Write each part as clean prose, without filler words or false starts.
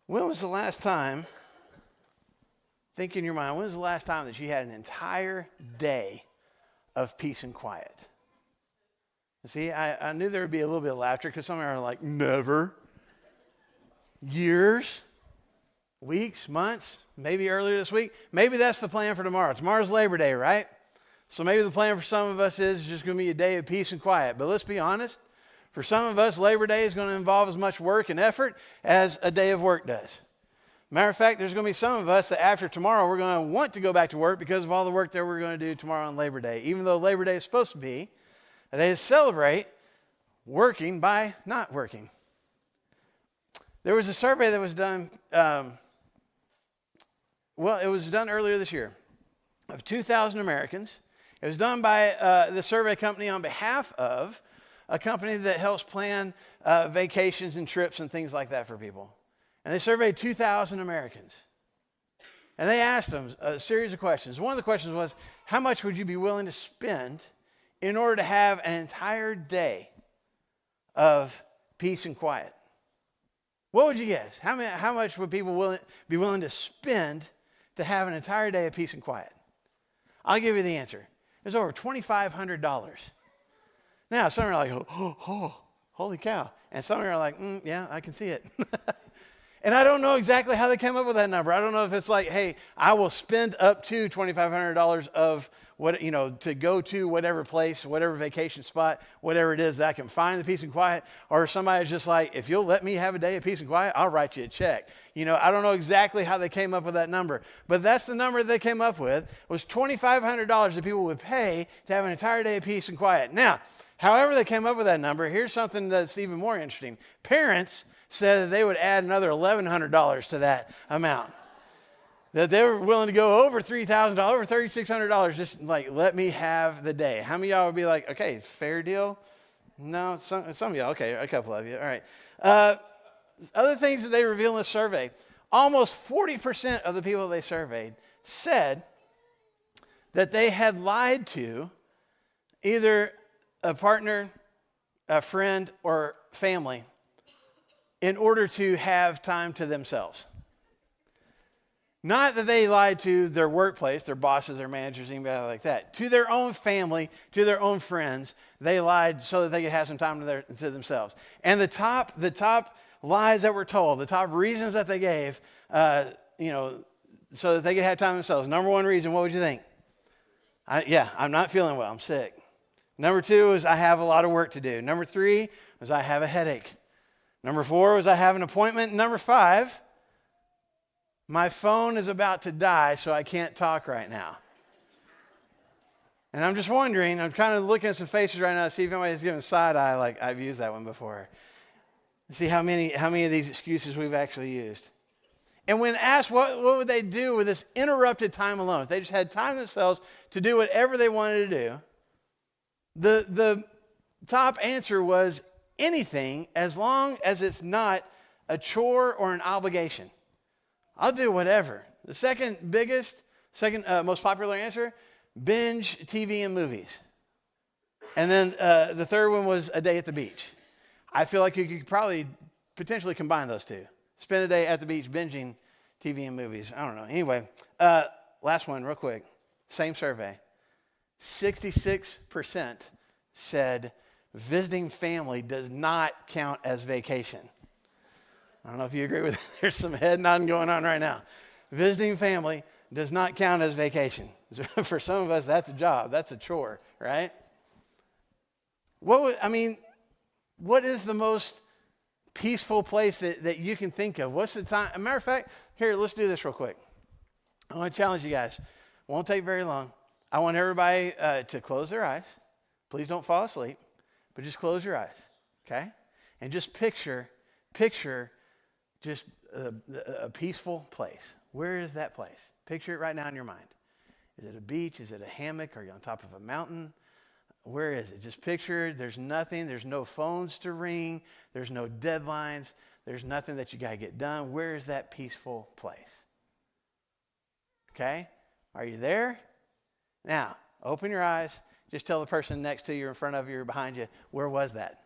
When was the last time, think in your mind, when was the last time that you had an entire day of peace and quiet? See, I knew there would be a little bit of laughter because some of you are like, never. Years, weeks, months, maybe earlier this week. Maybe that's the plan for tomorrow. Tomorrow's Labor Day, right? So maybe the plan for some of us is just going to be a day of peace and quiet. But let's be honest. For some of us, Labor Day is going to involve as much work and effort as a day of work does. Matter of fact, there's going to be some of us that after tomorrow, we're going to want to go back to work because of all the work that we're going to do tomorrow on Labor Day, even though Labor Day is supposed to be a day to celebrate working by not working. There was a survey that was done, it was done earlier this year of 2,000 Americans. It was done by the survey company on behalf of a company that helps plan vacations and trips and things like that for people. And they surveyed 2,000 Americans. And they asked them a series of questions. One of the questions was, how much would you be willing to spend in order to have an entire day of peace and quiet? What would you guess? How much would people be willing to spend to have an entire day of peace and quiet? I'll give you the answer. It was over $2,500. Now, some are like, oh, holy cow. And some are like, yeah, I can see it. And I don't know exactly how they came up with that number. I don't know if it's like, hey, I will spend up to $2,500 of what, to go to whatever place, whatever vacation spot, whatever it is that I can find the peace and quiet. Or somebody's just like, if you'll let me have a day of peace and quiet, I'll write you a check. I don't know exactly how they came up with that number, but that's the number they came up with, was $2,500 that people would pay to have an entire day of peace and quiet. Now, however they came up with that number, here's something that's even more interesting. Parents said that they would add another $1,100 to that amount. That they were willing to go over $3,000, over $3,600, just like, let me have the day. How many of y'all would be like, okay, fair deal? No, some of y'all, okay, a couple of you, all right. Other things that they reveal in this survey, almost 40% of the people they surveyed said that they had lied to either a partner, a friend, or family in order to have time to themselves. Not that they lied to their workplace, their bosses, their managers, anybody like that. To their own family, to their own friends, they lied so that they could have some time to themselves. And the top lies that were told, the top reasons that they gave, so that they could have time to themselves. Number one reason, what would you think? I'm not feeling well, I'm sick. Number two is I have a lot of work to do. Number three was I have a headache. Number four was I have an appointment. Number five, my phone is about to die, so I can't talk right now. And I'm just wondering, I'm kind of looking at some faces right now to see if anybody's giving side eye, like I've used that one before. See how many of these excuses we've actually used. And when asked what would they do with this interrupted time alone, if they just had time themselves to do whatever they wanted to do, the top answer was anything as long as it's not a chore or an obligation. I'll do whatever. The second most popular answer, binge TV and movies. And then the third one was a day at the beach. I feel like you could probably potentially combine those two. Spend a day at the beach binging TV and movies. I don't know. Anyway, last one real quick. Same survey. 66% said visiting family does not count as vacation. I don't know if you agree with that. There's some head nodding going on right now. Visiting family does not count as vacation. For some of us, that's a job. That's a chore, right? What is the most peaceful place that you can think of? What's the time? As a matter of fact, here, let's do this real quick. I want to challenge you guys. It won't take very long. I want everybody to close their eyes. Please don't fall asleep, but just close your eyes, okay? And just picture just a peaceful place. Where is that place? Picture it right now in your mind. Is it a beach? Is it a hammock? Are you on top of a mountain? Where is it? Just picture there's nothing. There's no phones to ring. There's no deadlines. There's nothing that you got to get done. Where is that peaceful place? Okay? Are you there? Now, open your eyes. Just tell the person next to you, in front of you, or behind you, where was that?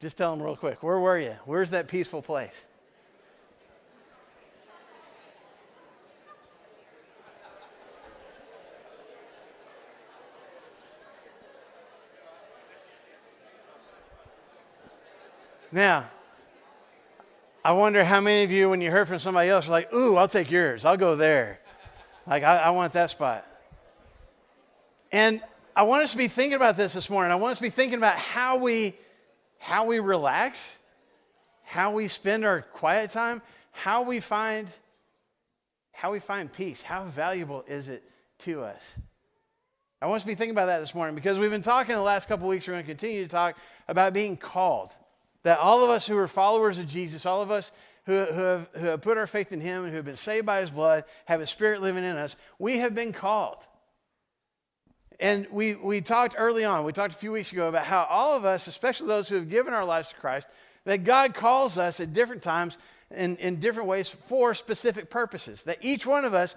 Just tell them real quick. Where were you? Where's that peaceful place? Now, I wonder how many of you, when you heard from somebody else, are like, ooh, I'll take yours. I'll go there. Like, I want that spot. And I want us to be thinking about this morning. I want us to be thinking about how we relax, how we spend our quiet time, how we find peace. How valuable is it to us? I want us to be thinking about that this morning because we've been talking the last couple of weeks. We're going to continue to talk about being called. That all of us who are followers of Jesus, all of us who have put our faith in him and who have been saved by his blood, have his spirit living in us, we have been called. And we talked early on, we talked a few weeks ago about how all of us, especially those who have given our lives to Christ, that God calls us at different times in different ways for specific purposes. That each one of us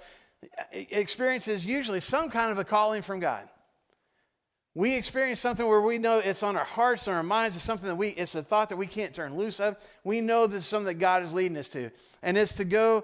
experiences usually some kind of a calling from God. We experience something where we know it's on our hearts, on our minds. It's something that it's a thought that we can't turn loose of. We know this is something that God is leading us to. And it's to go,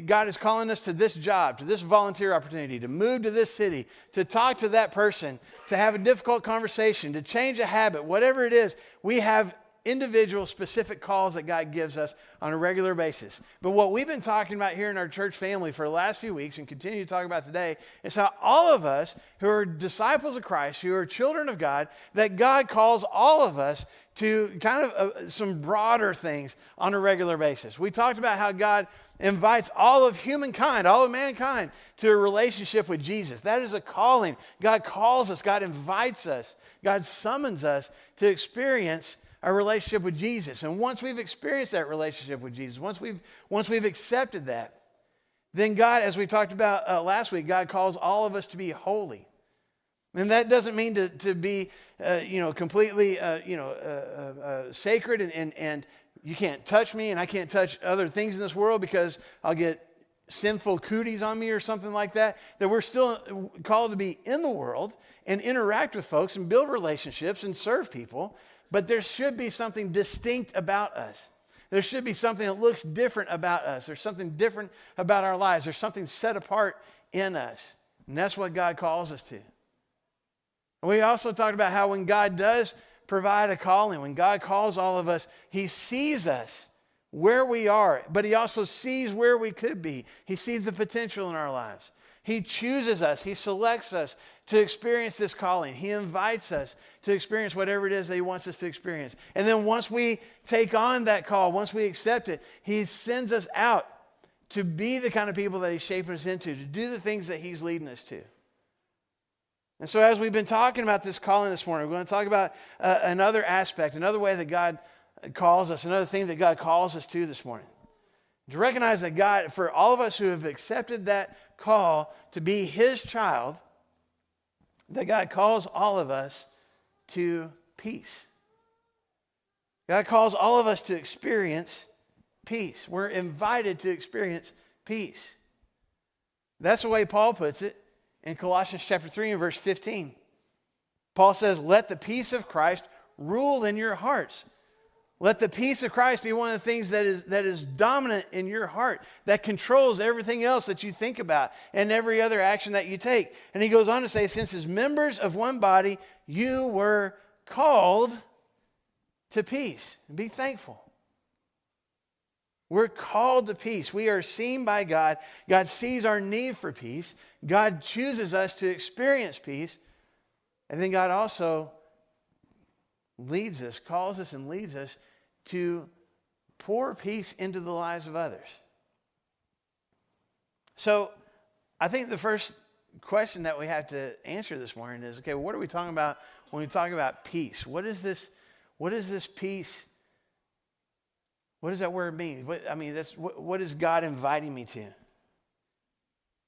God is calling us to this job, to this volunteer opportunity, to move to this city, to talk to that person, to have a difficult conversation, to change a habit, whatever it is. We have individual specific calls that God gives us on a regular basis. But what we've been talking about here in our church family for the last few weeks and continue to talk about today is how all of us who are disciples of Christ, who are children of God, that God calls all of us to kind of some broader things on a regular basis. We talked about how God invites all of humankind, all of mankind, to a relationship with Jesus. That is a calling. God calls us, God invites us, God summons us to experience our relationship with Jesus. And once we've experienced that relationship with Jesus, once we've accepted that, then God, as we talked about last week, God calls all of us to be holy. And that doesn't mean to be, completely, sacred and you can't touch me and I can't touch other things in this world because I'll get sinful cooties on me or something like that. That we're still called to be in the world and interact with folks and build relationships and serve people. But there should be something distinct about us. There should be something that looks different about us. There's something different about our lives. There's something set apart in us. And that's what God calls us to. And we also talked about how when God does provide a calling, when God calls all of us, he sees us where we are, but he also sees where we could be. He sees the potential in our lives. He chooses us. He selects us to experience this calling. He invites us to experience whatever it is that he wants us to experience. And then once we take on that call, once we accept it, he sends us out to be the kind of people that he's shaping us into, to do the things that he's leading us to. And so as we've been talking about this calling this morning, we're going to talk about another aspect, another way that God calls us, another thing that God calls us to this morning. To recognize that God, for all of us who have accepted that call to be his child, that God calls all of us to peace. God calls all of us to experience peace. We're invited to experience peace. That's the way Paul puts it in Colossians chapter 3 and verse 15. Paul says, let the peace of Christ rule in your hearts. Let the peace of Christ be one of the things that is dominant in your heart, that controls everything else that you think about and every other action that you take. And he goes on to say, since as members of one body, you were called to peace. And be thankful. We're called to peace. We are seen by God. God sees our need for peace. God chooses us to experience peace. And then God also leads us, calls us and leads us to pour peace into the lives of others. So I think the first question that we have to answer this morning is, okay, what are we talking about when we talk about peace? What is this peace? What does that word mean? What is God inviting me to?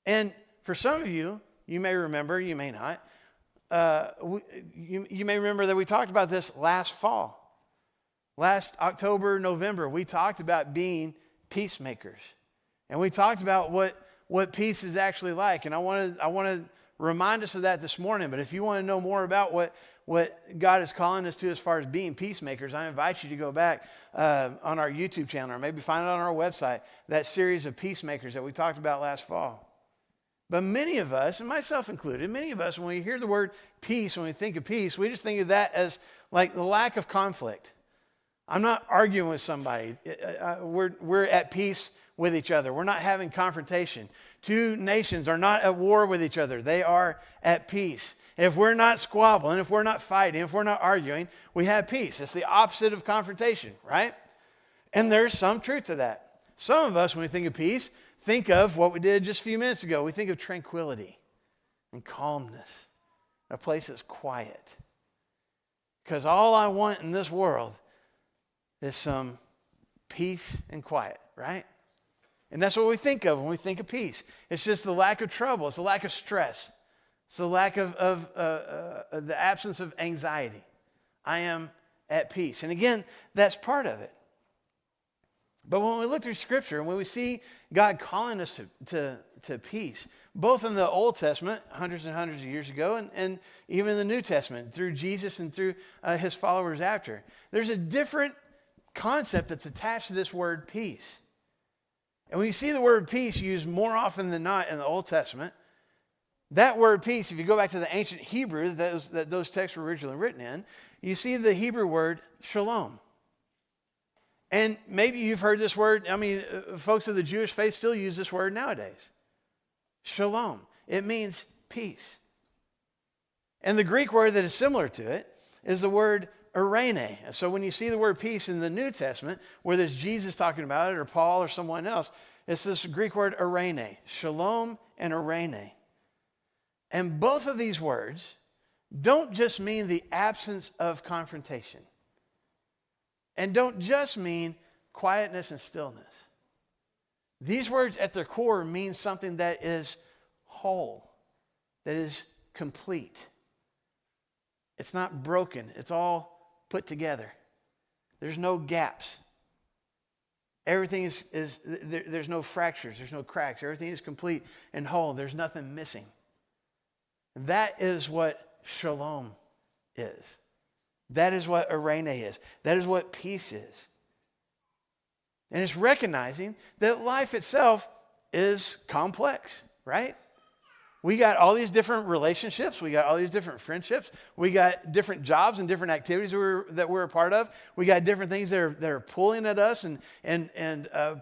And for some of you, you may remember, you may not, you may remember that we talked about this last fall. Last October, November, we talked about being peacemakers. And we talked about what peace is actually like. And I want to remind us of that this morning. But if you want to know more about what God is calling us to as far as being peacemakers, I invite you to go back on our YouTube channel or maybe find it on our website, that series of peacemakers that we talked about last fall. But many of us, and myself included, many of us, when we hear the word peace, when we think of peace, we just think of that as like the lack of conflict. I'm not arguing with somebody. We're at peace with each other. We're not having confrontation. Two nations are not at war with each other. They are at peace. If we're not squabbling, if we're not fighting, if we're not arguing, we have peace. It's the opposite of confrontation, right? And there's some truth to that. Some of us, when we think of peace, think of what we did just a few minutes ago. We think of tranquility and calmness, a place that's quiet. Because all I want in this world is some peace and quiet, right? And that's what we think of when we think of peace. It's just the lack of trouble. It's the lack of stress. It's the lack of the absence of anxiety. I am at peace. And again, that's part of it. But when we look through Scripture and when we see God calling us to peace, both in the Old Testament, hundreds and hundreds of years ago, and even in the New Testament, through Jesus and through his followers after, there's a different concept that's attached to this word peace. And when you see the word peace used more often than not in the Old Testament, that word peace, if you go back to the ancient Hebrew that those texts were originally written in, you see the Hebrew word shalom. And maybe you've heard this word. I mean, folks of the Jewish faith still use this word nowadays. Shalom. It means peace. And the Greek word that is similar to it is the word eirene. So when you see the word peace in the New Testament, whether it's Jesus talking about it or Paul or someone else, it's this Greek word eirene. Shalom and eirene. And both of these words don't just mean the absence of confrontation. And don't just mean quietness and stillness. These words at their core mean something that is whole, that is complete. It's not broken. It's all put together. There's no gaps. Everything is there's no fractures. There's no cracks. Everything is complete and whole. There's nothing missing. That is what shalom is. That is what eirene is. That is what peace is. And it's recognizing that life itself is complex, right? We got all these different relationships. We got all these different friendships. We got different jobs and different activities that we're a part of. We got different things that are pulling at us and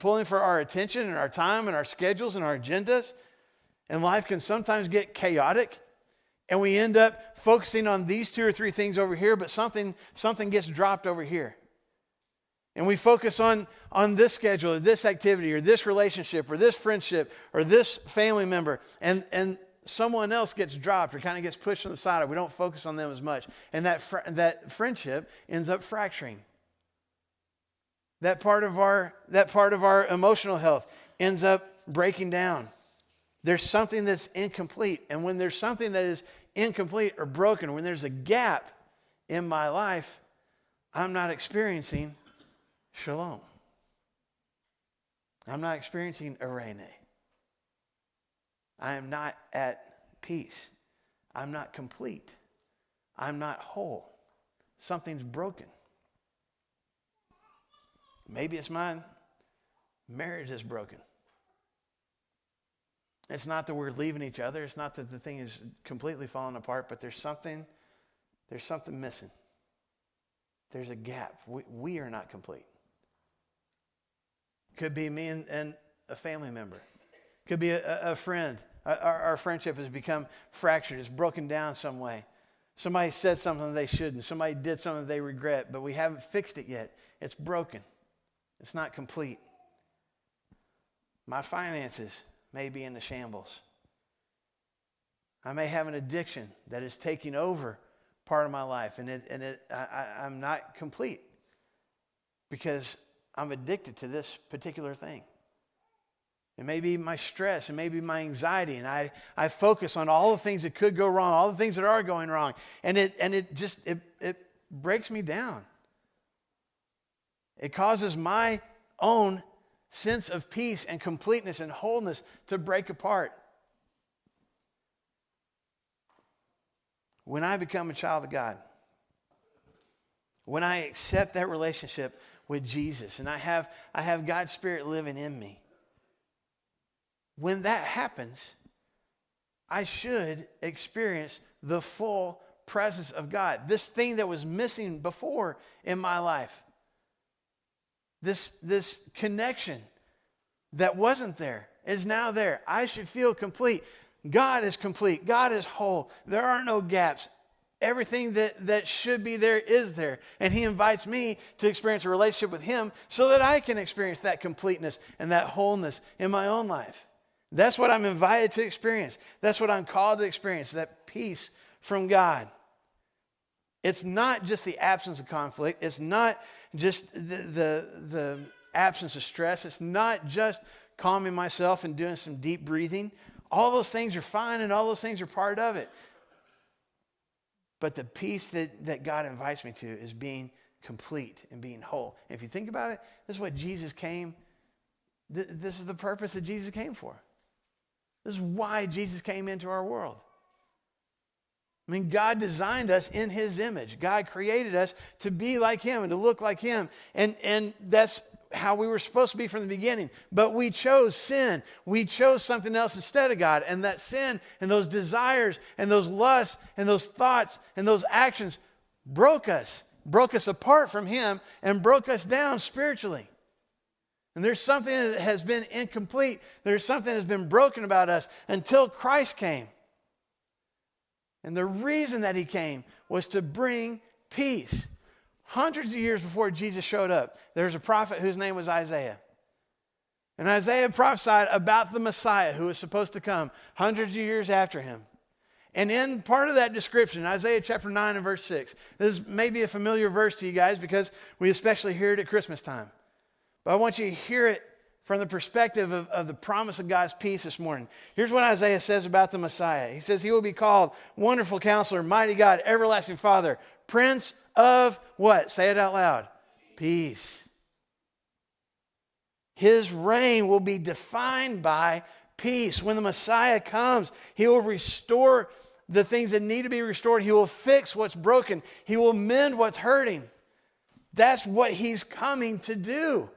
pulling for our attention and our time and our schedules and our agendas. And life can sometimes get chaotic. And we end up focusing on these two or three things over here, but something gets dropped over here. And we focus on this schedule or this activity or this relationship or this friendship or this family member, and someone else gets dropped or kind of gets pushed to the side, or we don't focus on them as much. And that friendship ends up fracturing. That part of our emotional health ends up breaking down. There's something that's incomplete. And when there's something that is incomplete or broken, when there's a gap in my life, I'm not experiencing shalom. I'm not experiencing eirene. I am not at peace. I'm not complete. I'm not whole. Something's broken. Maybe it's my marriage is broken. It's not that we're leaving each other. It's not that the thing is completely falling apart, but there's something missing. There's a gap. We are not complete. Could be me and a family member. Could be a friend. Our friendship has become fractured. It's broken down some way. Somebody said something they shouldn't. Somebody did something they regret, but we haven't fixed it yet. It's broken. It's not complete. My finances may be in the shambles. I may have an addiction that is taking over part of my life, and I'm not complete because I'm addicted to this particular thing. It may be my stress, it may be my anxiety, and I focus on all the things that could go wrong, all the things that are going wrong, and it breaks me down. It causes my own sense of peace and completeness and wholeness to break apart. When I become a child of God, when I accept that relationship with Jesus and I have God's Spirit living in me, when that happens, I should experience the full presence of God. This thing that was missing before in my life. This connection that wasn't there is now there. I should feel complete. God is complete. God is whole. There are no gaps. Everything that should be there is there. And he invites me to experience a relationship with him so that I can experience that completeness and that wholeness in my own life. That's what I'm invited to experience. That's what I'm called to experience, that peace from God. It's not just the absence of conflict. It's not just the absence of stress. It's not just calming myself and doing some deep breathing. All those things are fine and all those things are part of it. But the peace that God invites me to is being complete and being whole. And if you think about it, this is what Jesus came. This is the purpose that Jesus came for. This is why Jesus came into our world. I mean, God designed us in his image. God created us to be like him and to look like him. And that's how we were supposed to be from the beginning. But we chose sin. We chose something else instead of God. And that sin and those desires and those lusts and those thoughts and those actions broke us apart from him and broke us down spiritually. And there's something that has been incomplete. There's something that has been broken about us until Christ came. And the reason that he came was to bring peace. Hundreds of years before Jesus showed up, there was a prophet whose name was Isaiah. And Isaiah prophesied about the Messiah who was supposed to come hundreds of years after him. And in part of that description, Isaiah chapter 9 and verse 6, this is maybe a familiar verse to you guys because we especially hear it at Christmas time. But I want you to hear it from the perspective of the promise of God's peace this morning. Here's what Isaiah says about the Messiah. He says he will be called Wonderful Counselor, Mighty God, Everlasting Father, Prince of what? Say it out loud. Peace. His reign will be defined by peace. When the Messiah comes, he will restore the things that need to be restored. He will fix what's broken. He will mend what's hurting. That's what he's coming to do.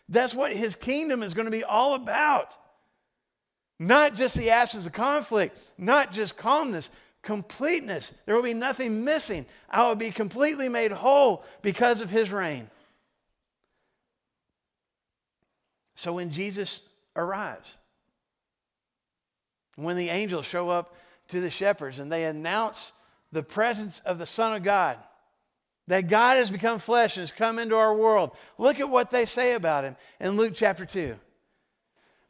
That's what his kingdom is going to be all about. Not just the absence of conflict, not just calmness, completeness. There will be nothing missing. I will be completely made whole because of his reign. So when Jesus arrives, when the angels show up to the shepherds and they announce the presence of the Son of God, that God has become flesh and has come into our world. Look at what they say about him in Luke chapter 2.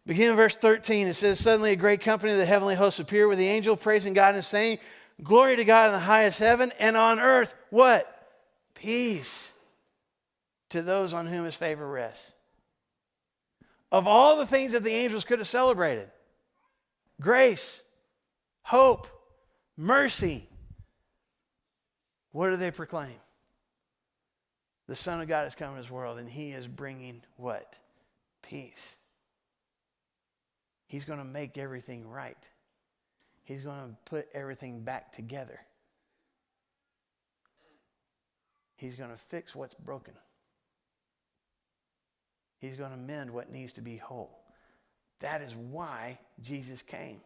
Beginning in verse 13, it says, Suddenly a great company of the heavenly hosts appeared with the angel praising God and saying, Glory to God in the highest heaven, and on earth, what? Peace to those on whom his favor rests. Of all the things that the angels could have celebrated, grace, hope, mercy, what do they proclaim? The Son of God has come into this world, and he is bringing what? Peace. He's going to make everything right. He's going to put everything back together. He's going to fix what's broken. He's going to mend what needs to be whole. That is why Jesus came.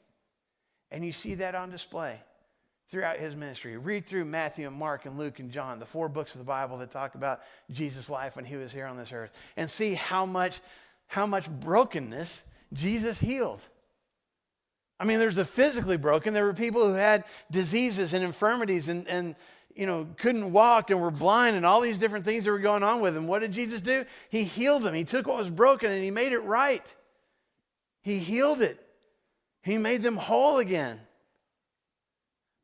And you see that on display throughout his ministry. Read through Matthew and Mark and Luke and John, the 4 books of the Bible that talk about Jesus' life when he was here on this earth, and see how much brokenness Jesus healed. I mean, there's the physically broken. There were people who had diseases and infirmities and couldn't walk and were blind and all these different things that were going on with them. What did Jesus do? He healed them. He took what was broken and he made it right. He healed it. He made them whole again.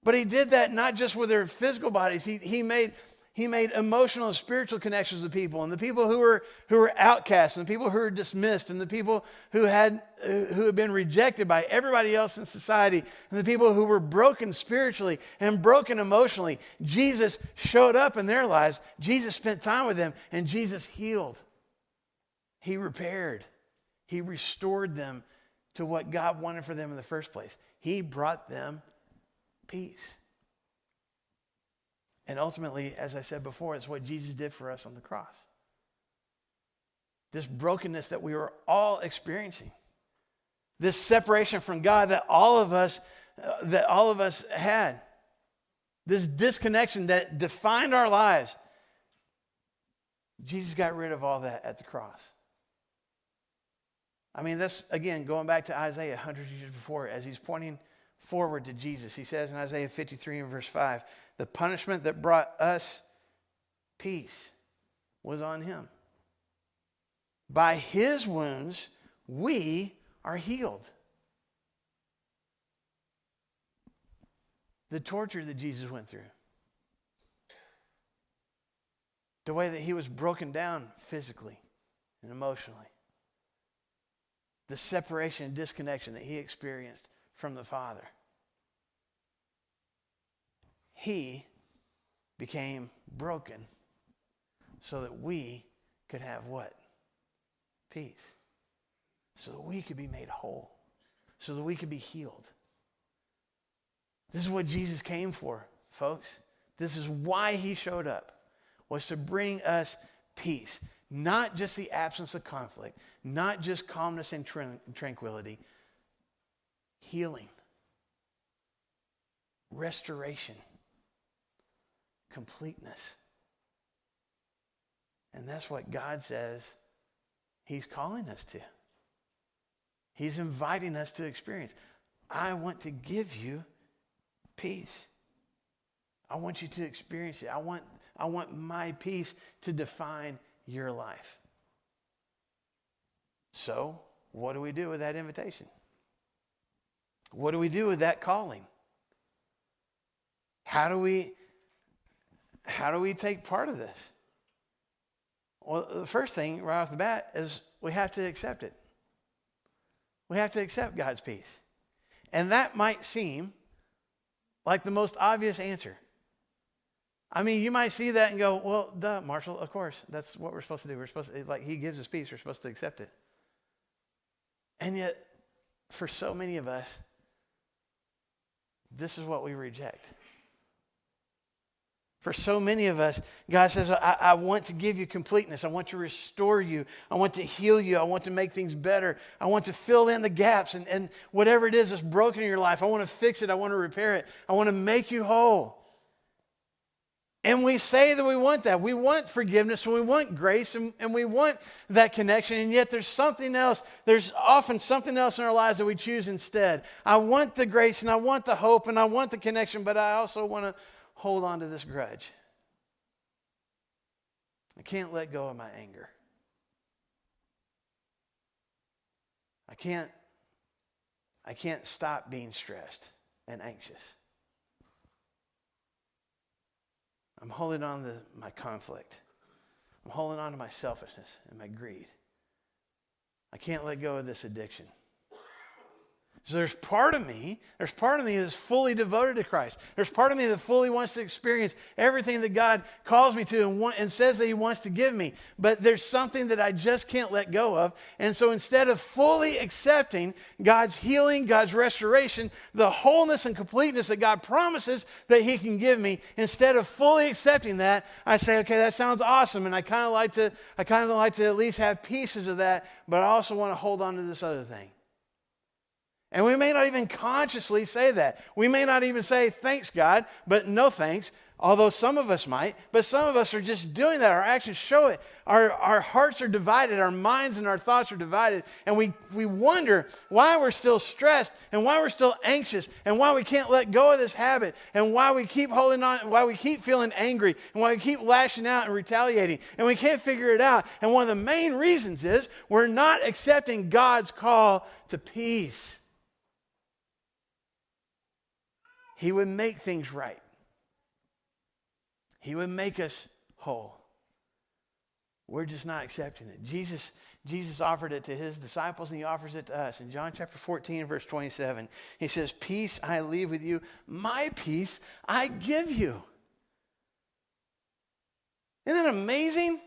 But he did that not just with their physical bodies. He made emotional and spiritual connections with people, and the people who were outcasts, and the people who were dismissed, and the people who had been rejected by everybody else in society, and the people who were broken spiritually and broken emotionally. Jesus showed up in their lives. Jesus spent time with them, and Jesus healed. He repaired. He restored them to what God wanted for them in the first place. He brought them peace. And ultimately, as I said before, it's what Jesus did for us on the cross. This brokenness that we were all experiencing, this separation from God that all of us had, this disconnection that defined our lives, Jesus got rid of all that at the cross. I mean, that's, again, going back to Isaiah 100 years before, as he's pointing forward to Jesus. He says in Isaiah 53 and verse 5, the punishment that brought us peace was on him. By his wounds, we are healed. The torture that Jesus went through, the way that he was broken down physically and emotionally, the separation and disconnection that he experienced from the Father. He became broken so that we could have what? Peace. So that we could be made whole. So that we could be healed. This is what Jesus came for, folks. This is why he showed up, was to bring us peace. Not just the absence of conflict, not just calmness and tranquility, healing, restoration, completeness. And that's what God says he's calling us to. He's inviting us to experience. I want to give you peace. I want you to experience it. I want my peace to define your life. So, what do we do with that invitation? What do we do with that calling? How do we take part of this? Well, the first thing right off the bat is we have to accept it. We have to accept God's peace. And that might seem like the most obvious answer. I mean, you might see that and go, well, duh, Marshall, of course, that's what we're supposed to do. We're supposed to, like, he gives us peace, we're supposed to accept it. And yet, for so many of us, this is what we reject. For so many of us, God says, I want to give you completeness. I want to restore you. I want to heal you. I want to make things better. I want to fill in the gaps. And whatever it is that's broken in your life, I want to fix it. I want to repair it. I want to make you whole. And we say that we want that. We want forgiveness and we want grace and we want that connection. And yet there's something else. There's often something else in our lives that we choose instead. I want the grace and I want the hope and I want the connection, but I also want to hold on to this grudge. I can't let go of my anger. I can't stop being stressed and anxious. I'm holding on to my conflict. I'm holding on to my selfishness and my greed. I can't let go of this addiction. So there's part of me that's fully devoted to Christ. There's part of me that fully wants to experience everything that God calls me to and says that he wants to give me. But there's something that I just can't let go of. And so instead of fully accepting God's healing, God's restoration, the wholeness and completeness that God promises that he can give me, instead of fully accepting that, I say, okay, that sounds awesome. And I kind of like to at least have pieces of that, but I also want to hold on to this other thing. And we may not even consciously say that. We may not even say, thanks, God, but no thanks, although some of us might. But some of us are just doing that. Our actions show it. Our hearts are divided. Our minds and our thoughts are divided. And we wonder why we're still stressed and why we're still anxious and why we can't let go of this habit and why we keep holding on, why we keep feeling angry and why we keep lashing out and retaliating. And we can't figure it out. And one of the main reasons is we're not accepting God's call to peace. He would make things right. He would make us whole. We're just not accepting it. Jesus offered it to his disciples and he offers it to us. In John chapter 14, verse 27, he says, peace I leave with you, my peace I give you. Isn't that amazing?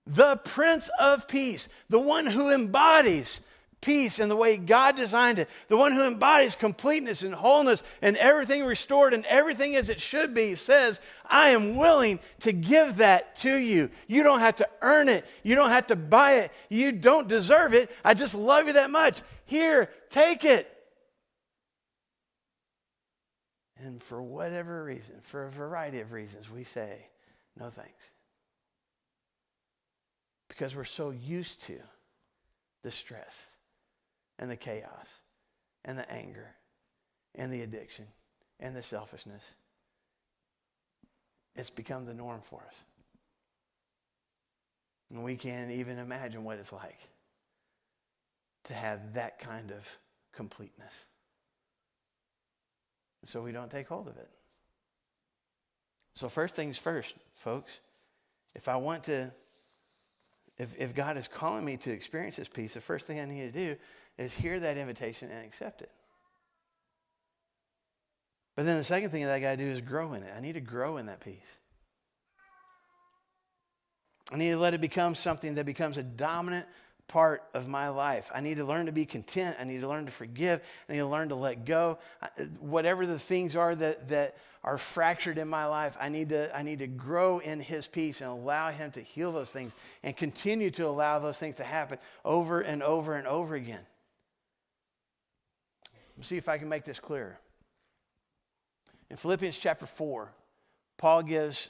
The Prince of Peace, the one who embodies peace and the way God designed it, the one who embodies completeness and wholeness and everything restored and everything as it should be, says, I am willing to give that to you. You don't have to earn it. You don't have to buy it. You don't deserve it. I just love you that much. Here, take it. And for whatever reason, for a variety of reasons, we say, no thanks. because we're so used to the stress and the chaos and the anger and the addiction and the selfishness. It's become the norm for us. And we can't even imagine what it's like to have that kind of completeness. So we don't take hold of it. So first things first, folks, if God is calling me to experience this peace, the first thing I need to do is hear that invitation and accept it. But then the second thing that I got to do is grow in it. I need to grow in that peace. I need to let it become something that becomes a dominant part of my life. I need to learn to be content. I need to learn to forgive. I need to learn to let go. Whatever the things are that are fractured in my life, I need to grow in his peace and allow him to heal those things and continue to allow those things to happen over and over and over again. Let's see if I can make this clearer. In Philippians chapter 4, Paul gives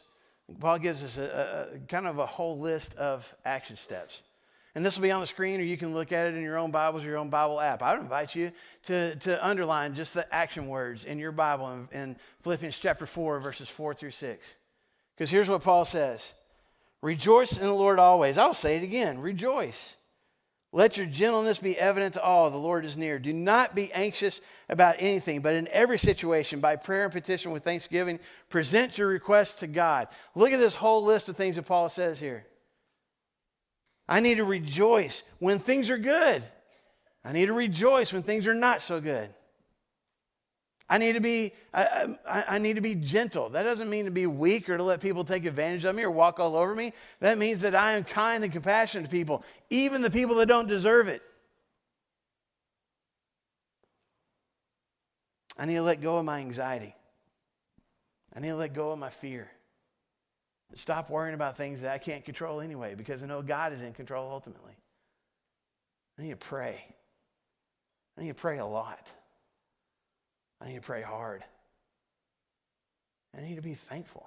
us a kind of a whole list of action steps. And this will be on the screen, or you can look at it in your own Bibles or your own Bible app. I would invite you to underline just the action words in your Bible in Philippians chapter 4, verses 4 through 6. Because here's what Paul says. Rejoice in the Lord always. I'll say it again. Rejoice. Let your gentleness be evident to all. The Lord is near. Do not be anxious about anything, but in every situation, by prayer and petition with thanksgiving, present your requests to God. Look at this whole list of things that Paul says here. I need to rejoice when things are good. I need to rejoice when things are not so good. I need to be gentle. That doesn't mean to be weak or to let people take advantage of me or walk all over me. That means that I am kind and compassionate to people, even the people that don't deserve it. I need to let go of my anxiety. I need to let go of my fear. Stop worrying about things that I can't control anyway, because I know God is in control ultimately. I need to pray. I need to pray a lot. I need to pray hard. I need to be thankful.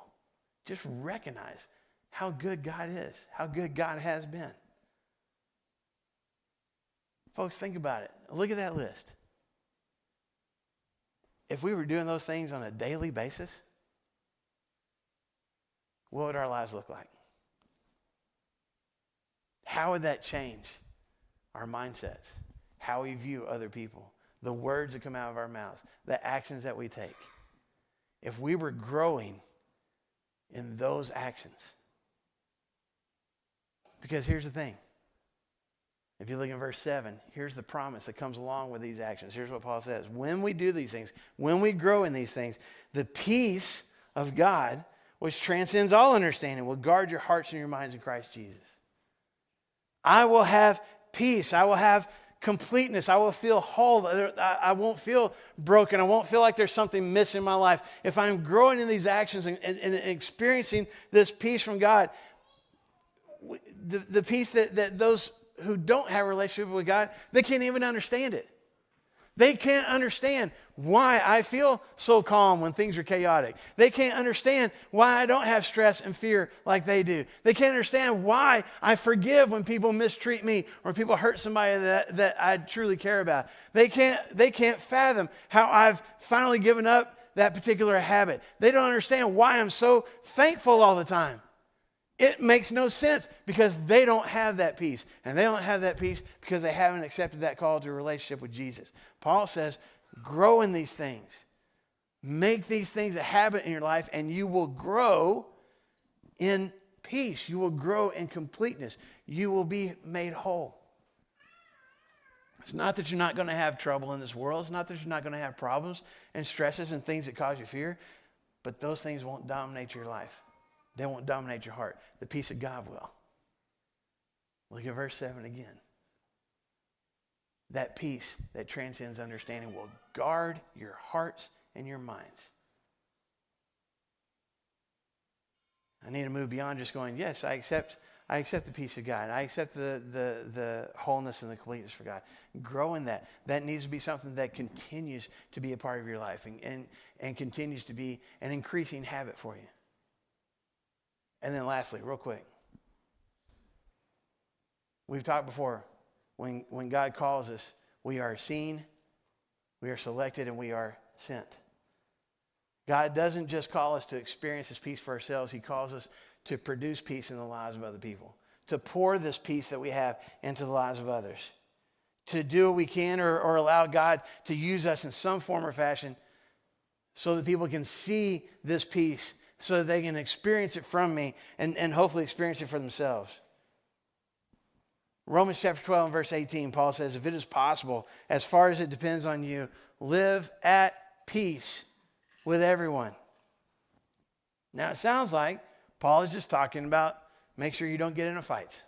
Just recognize how good God is, how good God has been. Folks, think about it. Look at that list. If we were doing those things on a daily basis, what would our lives look like? How would that change our mindsets? How we view other people? The words that come out of our mouths? The actions that we take? If we were growing in those actions. Because here's the thing. If you look in verse 7, here's the promise that comes along with these actions. Here's what Paul says. When we do these things, when we grow in these things, the peace of God, which transcends all understanding, will guard your hearts and your minds in Christ Jesus. I will have peace. I will have completeness. I will feel whole. I won't feel broken. I won't feel like there's something missing in my life. If I'm growing in these actions and experiencing this peace from God, the peace that those who don't have a relationship with God, they can't even understand it. They can't understand why I feel so calm when things are chaotic. They can't understand why I don't have stress and fear like they do. They can't understand why I forgive when people mistreat me or people hurt somebody that I truly care about. They can't fathom how I've finally given up that particular habit. They don't understand why I'm so thankful all the time. It makes no sense because they don't have that peace. And they don't have that peace because they haven't accepted that call to a relationship with Jesus. Paul says, grow in these things. Make these things a habit in your life and you will grow in peace. You will grow in completeness. You will be made whole. It's not that you're not going to have trouble in this world. It's not that you're not going to have problems and stresses and things that cause you fear. But those things won't dominate your life. They won't dominate your heart. The peace of God will. Look at verse 7 again. That peace that transcends understanding will guard your hearts and your minds. I need to move beyond just going, yes, I accept the peace of God. I accept the wholeness and the completeness for God. Grow in that. That needs to be something that continues to be a part of your life and continues to be an increasing habit for you. And then lastly, real quick, We've talked before, when God calls us, we are seen, we are selected, and we are sent. God doesn't just call us to experience His peace for ourselves. He calls us to produce peace in the lives of other people, to pour this peace that we have into the lives of others, to do what we can or allow God to use us in some form or fashion so that people can see this peace, so that they can experience it from me and hopefully experience it for themselves. Romans chapter 12 and verse 18, Paul says, if it is possible, as far as it depends on you, live at peace with everyone. Now, it sounds like Paul is just talking about make sure you don't get into fights.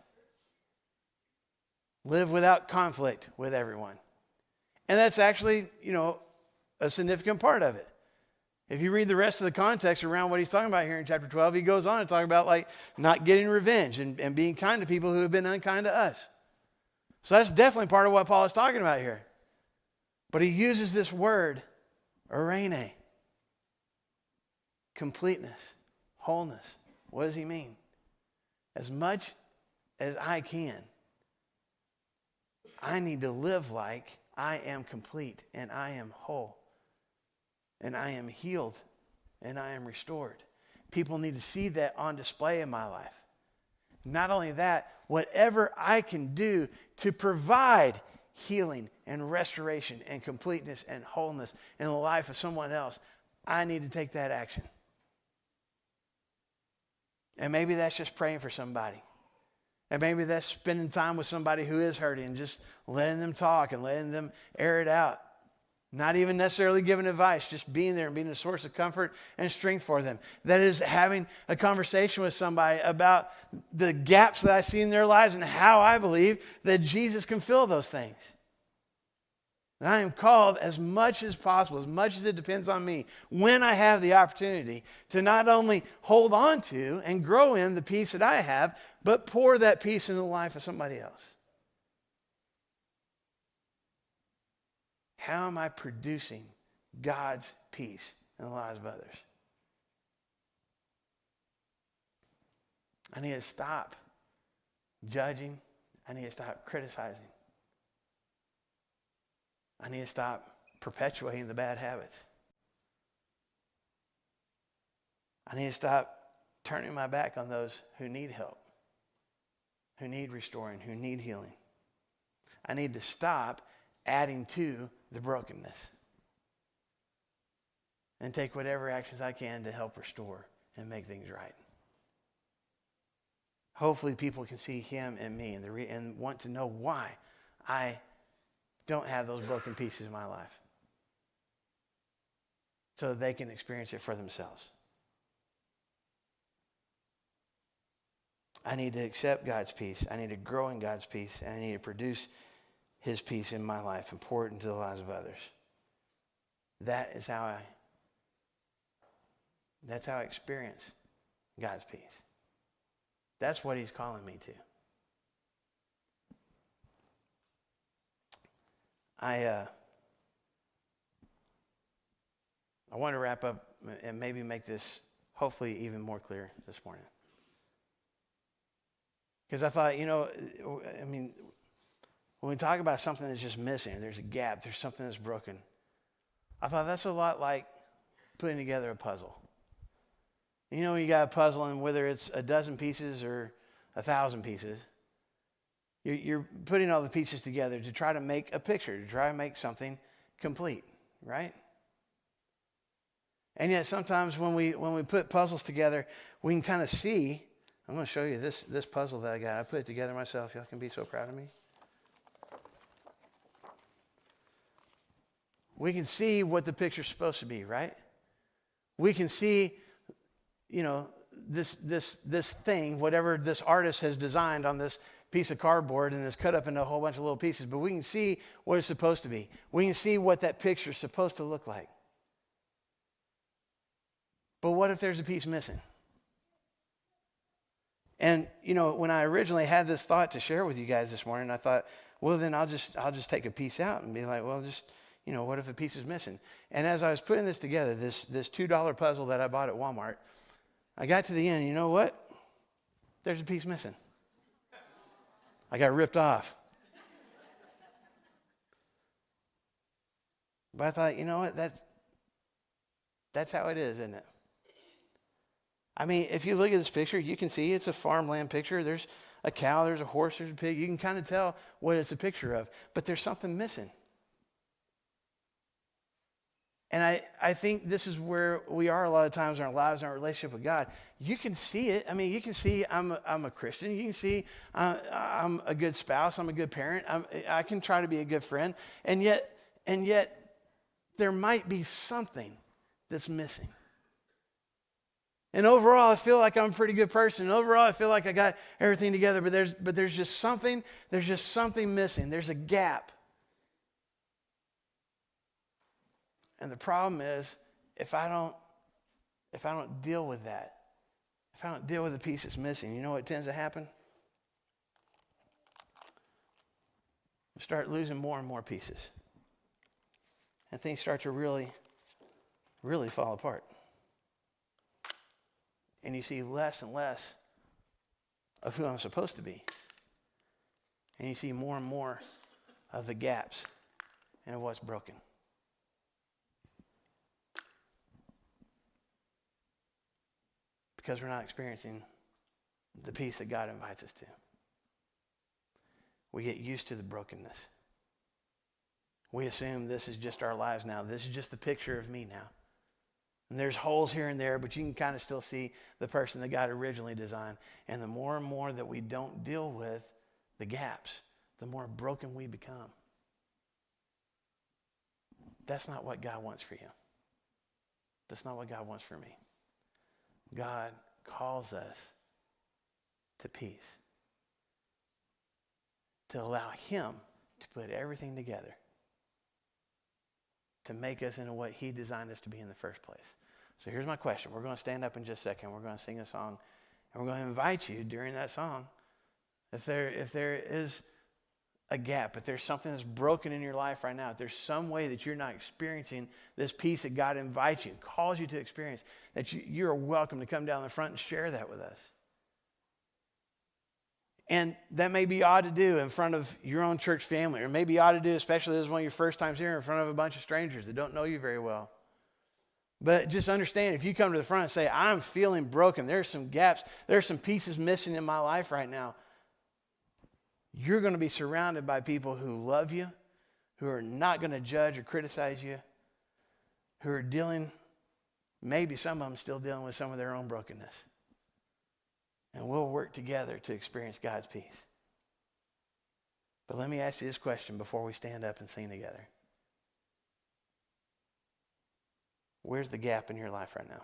Live without conflict with everyone. And that's actually, a significant part of it. If you read the rest of the context around what he's talking about here in chapter 12, he goes on to talk about like not getting revenge and being kind to people who have been unkind to us. So that's definitely part of what Paul is talking about here. But he uses this word, eirene, completeness, wholeness. What does he mean? As much as I can, I need to live like I am complete and I am whole and I am healed and I am restored. People need to see that on display in my life. Not only that, whatever I can do to provide healing and restoration and completeness and wholeness in the life of someone else, I need to take that action. And maybe that's just praying for somebody. And maybe that's spending time with somebody who is hurting and just letting them talk and letting them air it out. Not even necessarily giving advice, just being there and being a source of comfort and strength for them. That is having a conversation with somebody about the gaps that I see in their lives and how I believe that Jesus can fill those things. And I am called as much as possible, as much as it depends on me, when I have the opportunity to not only hold on to and grow in the peace that I have, but pour that peace into the life of somebody else. How am I producing God's peace in the lives of others? I need to stop judging. I need to stop criticizing. I need to stop perpetuating the bad habits. I need to stop turning my back on those who need help, who need restoring, who need healing. I need to stop adding to the brokenness and take whatever actions I can to help restore and make things right. Hopefully people can see Him and me and want to know why I don't have those broken pieces in my life, so that they can experience it for themselves. I need to accept God's peace. I need to grow in God's peace. And I need to produce His peace in my life and pour it into the lives of others. That's how I experience God's peace. That's what He's calling me to. I want to wrap up and maybe make this hopefully even more clear this morning. Because I thought, when we talk about something that's just missing, there's a gap, there's something that's broken, I thought that's a lot like putting together a puzzle. You got a puzzle, and whether it's a dozen pieces or 1,000 pieces, you're putting all the pieces together to try to make a picture, to try to make something complete, right? And yet sometimes when we put puzzles together, we can kind of see. I'm going to show you this puzzle that I got. I put it together myself. Y'all can be so proud of me. We can see what the picture's supposed to be, right? We can see, this thing, whatever this artist has designed on this piece of cardboard, and it's cut up into a whole bunch of little pieces, but we can see what it's supposed to be. We can see what that picture's supposed to look like. But what if there's a piece missing? And, when I originally had this thought to share with you guys this morning, I thought, well, then I'll just take a piece out and be like, well, what if a piece is missing? And as I was putting this together, this $2 puzzle that I bought at Walmart, I got to the end, you know what? There's a piece missing. I got ripped off. But I thought, you know what? That's how it is, isn't it? I mean, if you look at this picture, you can see it's a farmland picture. There's a cow, there's a horse, there's a pig. You can kind of tell what it's a picture of. But there's something missing. And I think this is where we are a lot of times in our lives, in our relationship with God. You can see it. I mean, you can see I'm a Christian. You can see I'm a good spouse. I'm a good parent. I can try to be a good friend. And yet there might be something that's missing. And overall, I feel like I'm a pretty good person. And overall, I feel like I got everything together. But there's just something missing. There's a gap. And the problem is, if I don't deal with that, if I don't deal with the piece that's missing, you know what tends to happen? We start losing more and more pieces. And things start to really, really fall apart. And you see less and less of who I'm supposed to be. And you see more and more of the gaps and of what's broken. Because we're not experiencing the peace that God invites us to. We get used to the brokenness. We assume this is just our lives now. This is just the picture of me now. And there's holes here and there, but you can kind of still see the person that God originally designed. And the more and more that we don't deal with the gaps, the more broken we become. That's not what God wants for you. That's not what God wants for me. God calls us to peace. To allow him to put everything together. To make us into what he designed us to be in the first place. So here's my question. We're going to stand up in just a second. We're going to sing a song. And we're going to invite you during that song. If there is a gap, if there's something that's broken in your life right now, if there's some way that you're not experiencing this peace that God invites you, calls you to experience, that you're welcome to come down the front and share that with us. And that may be odd to do in front of your own church family, or maybe odd to do, especially as one of your first times here, in front of a bunch of strangers that don't know you very well. But just understand, if you come to the front and say, I'm feeling broken, there's some gaps, there's some pieces missing in my life right now, you're going to be surrounded by people who love you, who are not going to judge or criticize you, who are dealing, maybe some of them still dealing with some of their own brokenness. And we'll work together to experience God's peace. But let me ask you this question before we stand up and sing together. Where's the gap in your life right now?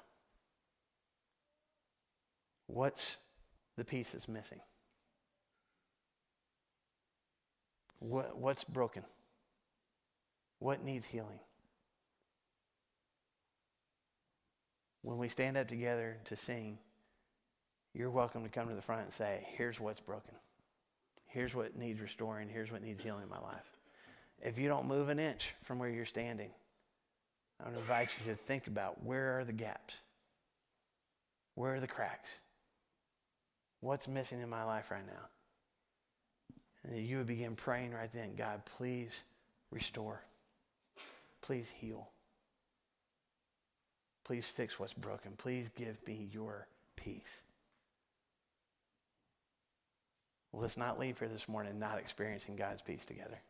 What's the piece that's missing? What's broken? What needs healing? When we stand up together to sing, you're welcome to come to the front and say, here's what's broken. Here's what needs restoring. Here's what needs healing in my life. If you don't move an inch from where you're standing, I would invite you to think about, where are the gaps? Where are the cracks? What's missing in my life right now? And then you would begin praying right then, God, please restore. Please heal. Please fix what's broken. Please give me your peace. Let's not leave here this morning not experiencing God's peace together.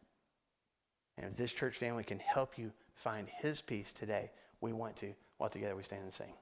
And if this church family can help you find his peace today, we want to, while together we stand and sing.